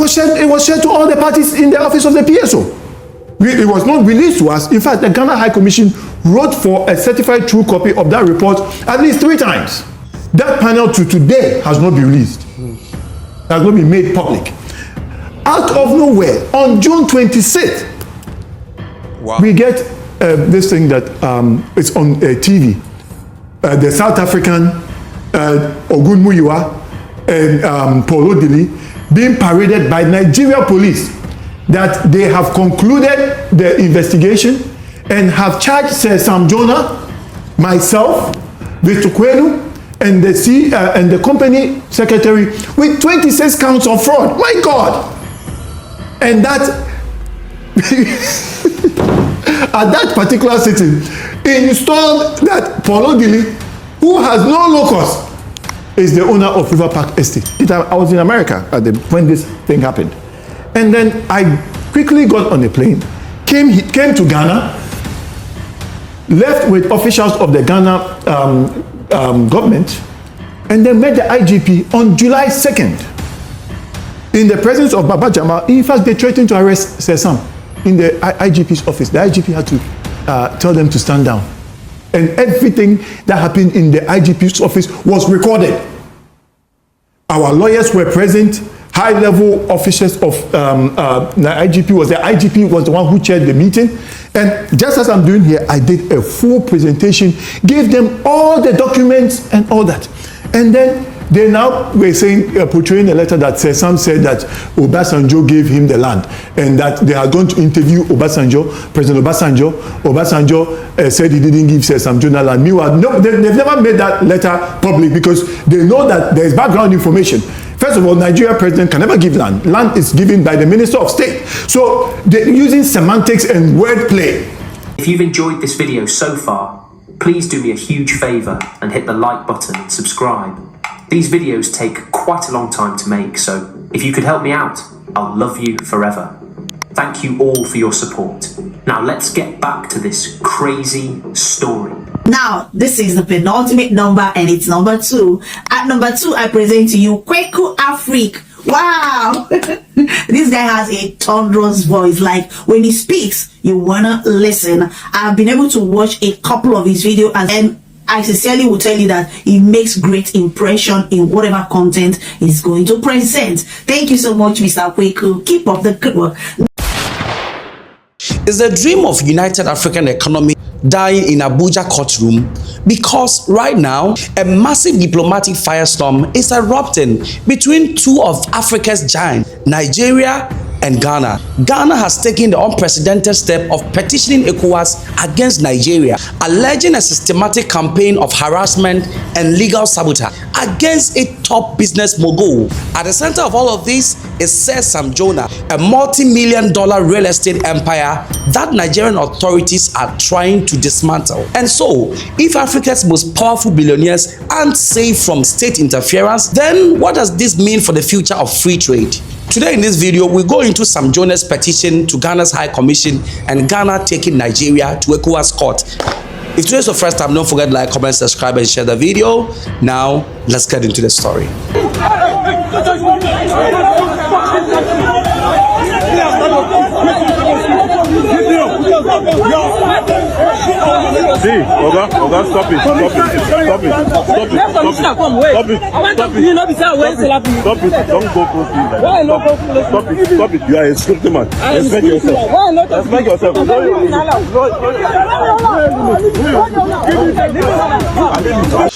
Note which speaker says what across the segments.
Speaker 1: It was shared to all the parties in the office of the PSO. It was not released to us. In fact, the Ghana High Commission wrote for a certified true copy of that report at least 3 times. That panel to today has not been released. Has not been made public. Out of nowhere, on June 26th, we get this thing that it's on TV. The South African Ogunmuyiwa and Polo Dili being paraded by Nigeria police that they have concluded the investigation and have charged Sir Sam Jonah, myself, Mr. Kweku, and the company secretary with 26 counts of fraud. My God! And that at that particular sitting installed that Polo Dili, who has no locus, is the owner of River Park Estate. I was in America when this thing happened. And then I quickly got on a plane, came to Ghana, left with officials of the Ghana government, and then met the IGP on July 2nd. In the presence of Baba Jamal. In fact, they threatened to arrest Sesam in the IGP's office. The IGP had to tell them to stand down. And everything that happened in the IGP's office was recorded. Our lawyers were present. High-level officials of the IGP was there. IGP was the one who chaired the meeting. And just as I'm doing here, I did a full presentation, gave them all the documents and all that. And then they now were saying, portraying a letter that Sesam said that Obasanjo gave him the land and that they are going to interview Obasanjo, President Obasanjo. Obasanjo said he didn't give Sesam Jonah land. Meanwhile, no, they've never made that letter public because they know that there is background information. First of all, Nigeria president can never give land. Land is given by the Minister of State. So they're using semantics and wordplay.
Speaker 2: If you've enjoyed this video so far, please do me a huge favor and hit the like button and subscribe. These videos take quite a long time to make, so if you could help me out, I'll love you forever. Thank you all for your support. Now let's get back to this crazy story.
Speaker 3: Now, this is the penultimate number and it's number 2. At number 2, I present to you Kweku Afrique. Wow! This guy has a thunderous voice. Like when he speaks, you wanna listen. I've been able to watch a couple of his videos and I sincerely will tell you that he makes great impression in whatever content he's going to present. Thank you so much, Mr. Kweku. Keep up the good work.
Speaker 4: Is the dream of united African economy dying in Abuja courtroom? Because right now, a massive diplomatic firestorm is erupting between 2 of Africa's giants, Nigeria and Ghana. Ghana has taken the unprecedented step of petitioning ECOWAS against Nigeria, alleging a systematic campaign of harassment and legal sabotage against a top business mogul. At the center of all of this is Sir Sam Jonah, a multi-million-dollar real estate empire that Nigerian authorities are trying to dismantle. And so, if Africa's most powerful billionaires aren't safe from state interference, then what does this mean for the future of free trade? Today in this video, we go into Sam Jonah's petition to Ghana's High Commission and Ghana taking Nigeria to ECOWAS court. If today's your first time, don't forget to like, comment, subscribe, and share the video. Now, let's get into the story.
Speaker 5: See, Oga, stop it. Don't go close to it. Stop it. You are a script man. Respect yourself.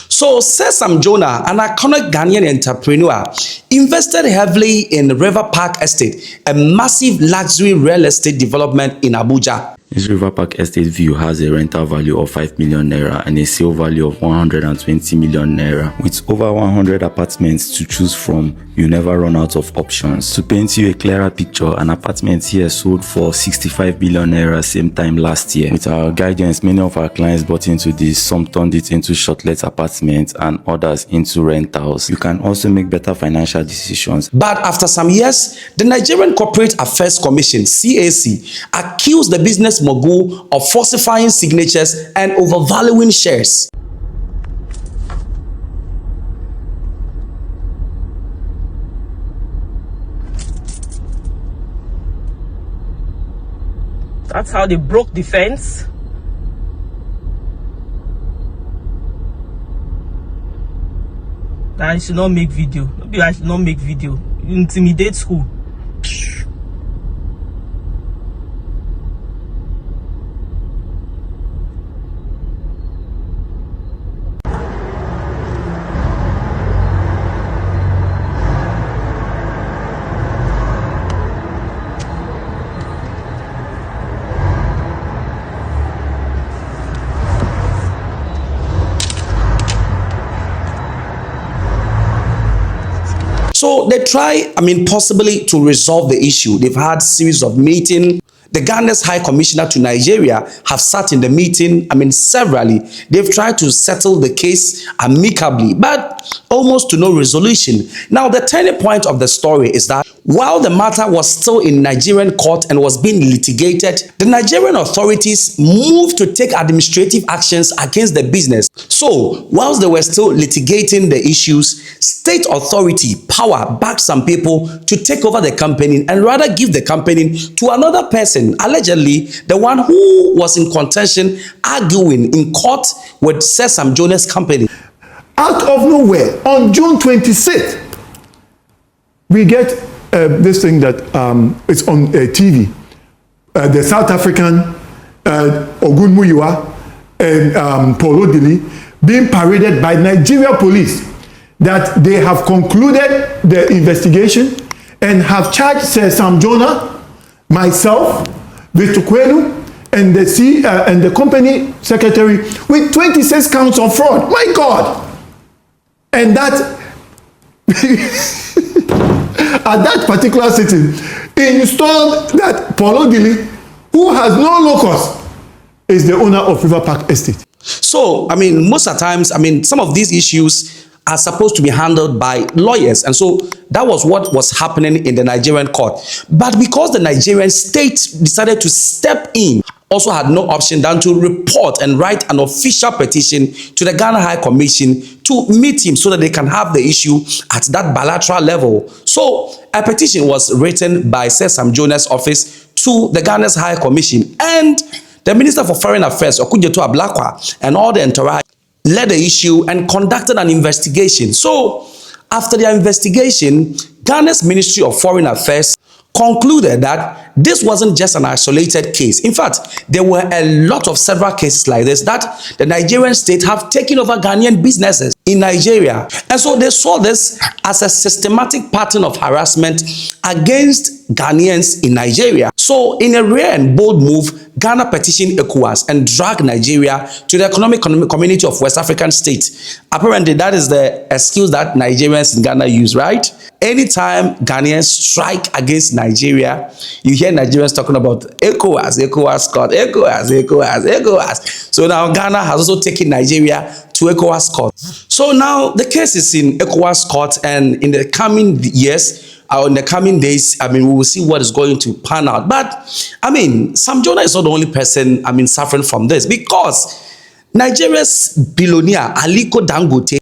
Speaker 4: So, Sir Sam Jonah, an iconic Ghanaian entrepreneur, invested heavily in River Park Estate, a massive luxury real estate development in Abuja.
Speaker 6: This River Park Estate view has a rental value of 5 million naira and a sale value of 120 million naira. With over 100 apartments to choose from, you never run out of options. To paint you a clearer picture, an apartment here sold for 65 billion naira same time last year. With our guidance, many of our clients bought into this, some turned it into short-let apartments and others into rentals. You can also make better financial decisions.
Speaker 4: But after some years, the Nigerian Corporate Affairs Commission, CAC, accused the business mogul of falsifying signatures and overvaluing shares.
Speaker 7: That's how they broke the fence. I should not make video. Maybe I should not make video. You intimidate school.
Speaker 4: So they try, possibly to resolve the issue. They've had series of meetings. The Ghana's High Commissioner to Nigeria have sat in the meeting, severally. They've tried to settle the case amicably, but almost to no resolution. Now, the turning point of the story is that while the matter was still in Nigerian court and was being litigated, the Nigerian authorities moved to take administrative actions against the business. So, whilst they were still litigating the issues, state authority power backed some people to take over the company and rather give the company to another person, allegedly the one who was in contention arguing in court with Sesam Jonah's company.
Speaker 1: Out of nowhere, on June 26th, we get this thing that is on TV. The South African Ogunmuyiwa and Polo Dili being paraded by Nigeria police that they have concluded the investigation and have charged Sesam Jonah, myself, Mr. Kweku, and the company secretary with 26 counts of fraud. My God! And that at that particular sitting installed that Polo Dili, who has no locus, is the owner of River Park Estate.
Speaker 4: So, most of the times, some of these issues are supposed to be handled by lawyers. And so that was what was happening in the Nigerian court. But because the Nigerian state decided to step in, also had no option than to report and write an official petition to the Ghana High Commission to meet him so that they can have the issue at that bilateral level. So a petition was written by Sesam Jonah's office to the Ghana's High Commission, and the Minister for Foreign Affairs, Okudzeto Ablakwa, and all the entourage led the issue and conducted an investigation. So after their investigation, Ghana's Ministry of Foreign Affairs concluded that this wasn't just an isolated case. In fact, there were a lot of several cases like this that the Nigerian state have taken over Ghanaian businesses in Nigeria. And so they saw this as a systematic pattern of harassment against Ghanaians in Nigeria. So in a rare and bold move, Ghana petitioned ECOWAS and dragged Nigeria to the economic community of West African states. Apparently, that is the excuse that Nigerians in Ghana use, right? Anytime Ghanaians strike against Nigeria, you hear Nigerians talking about ECOWAS, ECOWAS court, ECOWAS. So now Ghana has also taken Nigeria to ECOWAS court. So now the case is in ECOWAS court, and in the coming years, or in the coming days, we will see what is going to pan out. But, Sam Jonah is not the only person, suffering from this, because Nigeria's billionaire Aliko Dangote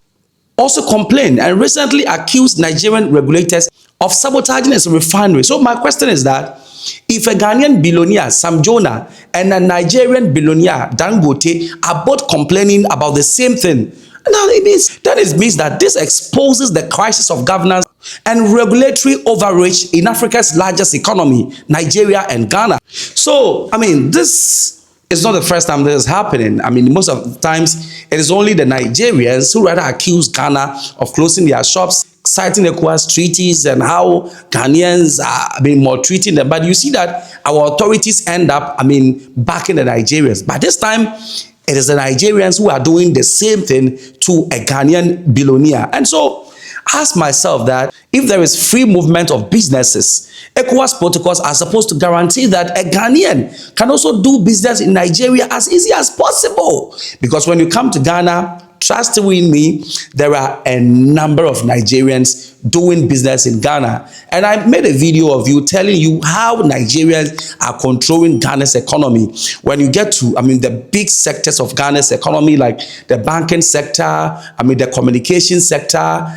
Speaker 4: also complained and recently accused Nigerian regulators of sabotaging his refinery. So my question is that if a Ghanaian billionaire, Sam Jonah, and a Nigerian billionaire, Dangote, are both complaining about the same thing, now it means that this exposes the crisis of governance and regulatory overreach in Africa's largest economy, Nigeria and Ghana. So, this is not the first time this is happening. Most of the times, it is only the Nigerians who rather accuse Ghana of closing their shops, citing ECOWAS treaties and how Ghanaians are maltreating them. But you see that our authorities end up, backing the Nigerians. But this time, it is the Nigerians who are doing the same thing to a Ghanaian billionaire. And so, ask myself that if there is free movement of businesses, ECOWAS protocols are supposed to guarantee that a Ghanaian can also do business in Nigeria as easy as possible. Because when you come to Ghana, trust me, there are a number of Nigerians doing business in Ghana. And I made a video of you telling you how Nigerians are controlling Ghana's economy. When you get to, the big sectors of Ghana's economy, like the banking sector, the communication sector,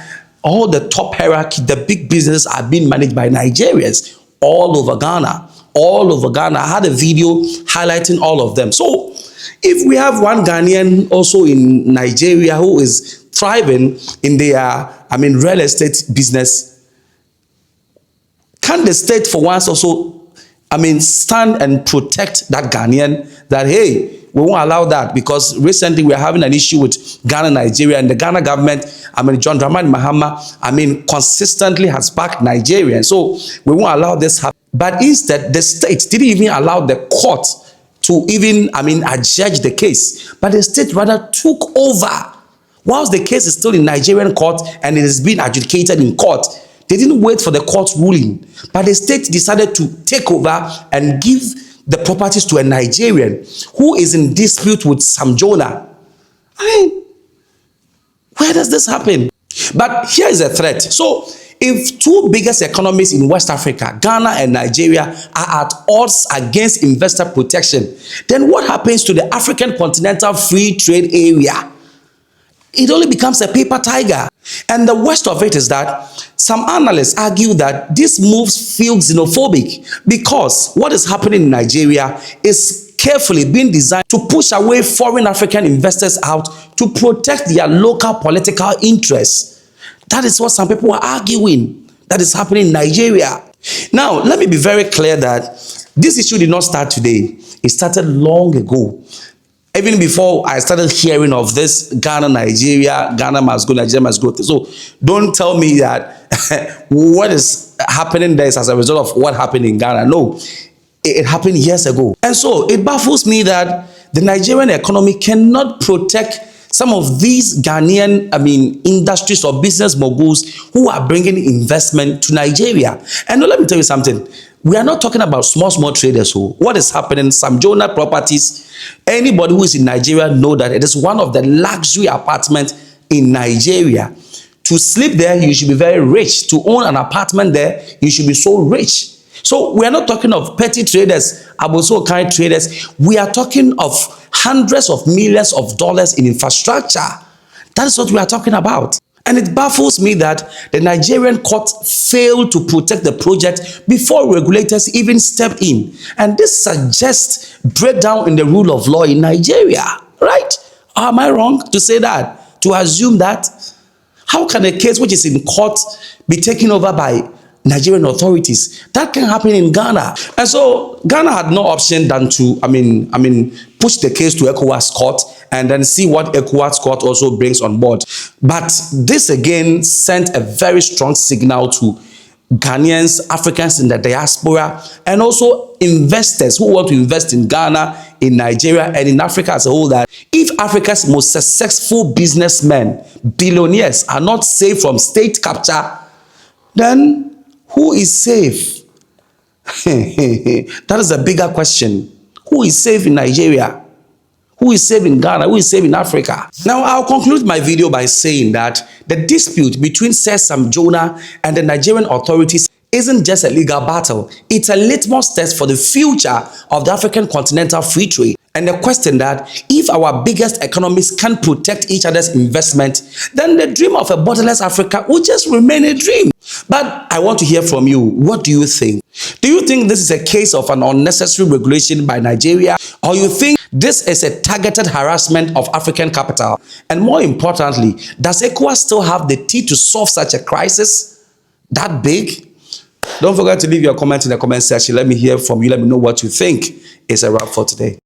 Speaker 4: all the top hierarchy, the big businesses are being managed by Nigerians all over Ghana. all over Ghana. I had a video highlighting all of them. So if we have one Ghanaian also in Nigeria who is thriving in their, real estate business, can the state for once also, stand and protect that Ghanaian that, hey, we won't allow that, because recently we are having an issue with Ghana, Nigeria, and the Ghana government, John Dramani Mahama, consistently has backed Nigerians. So we won't allow this happen. But instead, the state didn't even allow the court to even, adjudge the case. But the state rather took over. Whilst the case is still in Nigerian court and it is being adjudicated in court, they didn't wait for the court's ruling. But the state decided to take over and give the properties to a Nigerian who is in dispute with some Jonah. Where does this happen? But here is a threat. So if two biggest economies in West Africa, Ghana and Nigeria, are at odds against investor protection, then what happens to the African Continental Free Trade Area? It only becomes a paper tiger. And the worst of it is that some analysts argue that these moves feel xenophobic, because what is happening in Nigeria is carefully being designed to push away foreign African investors out to protect their local political interests. That is what some people are arguing that is happening in Nigeria. Now, let me be very clear that this issue did not start today. It started long ago. Even before I started hearing of this Ghana, Nigeria, Ghana must go, Nigeria must go. So don't tell me that what is happening there is as a result of what happened in Ghana. No, it happened years ago. And so it baffles me that the Nigerian economy cannot protect some of these Ghanaian, industries or business moguls who are bringing investment to Nigeria. And now let me tell you something. We are not talking about small traders. So what is happening? Some Jonah properties, anybody who is in Nigeria know that it is one of the luxury apartments in Nigeria. To sleep there, you should be very rich. To own an apartment there, you should be so rich. So we are not talking of petty traders, aboso kind traders. We are talking of hundreds of millions of dollars in infrastructure. That is what we are talking about. And it baffles me that the Nigerian court failed to protect the project before regulators even stepped in. And this suggests breakdown in the rule of law in Nigeria, right? Am I wrong to say that, to assume that? How can a case which is in court be taken over by Nigerian authorities? That can happen in Ghana. And so Ghana had no option than to, push the case to ECOWAS court and then see what ECOWAS court also brings on board. But this again sent a very strong signal to Ghanaians, Africans in the diaspora, and also investors who want to invest in Ghana, in Nigeria, and in Africa as a whole, that if Africa's most successful businessmen, billionaires, are not safe from state capture, then who is safe? That is a bigger question. Who is safe in Nigeria? Who is safe in Ghana? Who is safe in Africa? Now, I'll conclude my video by saying that the dispute between Sam Jonah and the Nigerian authorities isn't just a legal battle. It's a litmus test for the future of the African Continental Free Trade. And the question that if our biggest economies can protect each other's investment, then the dream of a borderless Africa will just remain a dream. But I want to hear from you. What do you think? Do you think this is a case of an unnecessary regulation by Nigeria? Or you think this is a targeted harassment of African capital? And more importantly, does ECOWAS still have the teeth to solve such a crisis that big? Don't forget to leave your comment in the comment section. Let me hear from you. Let me know what you think. It's a wrap for today.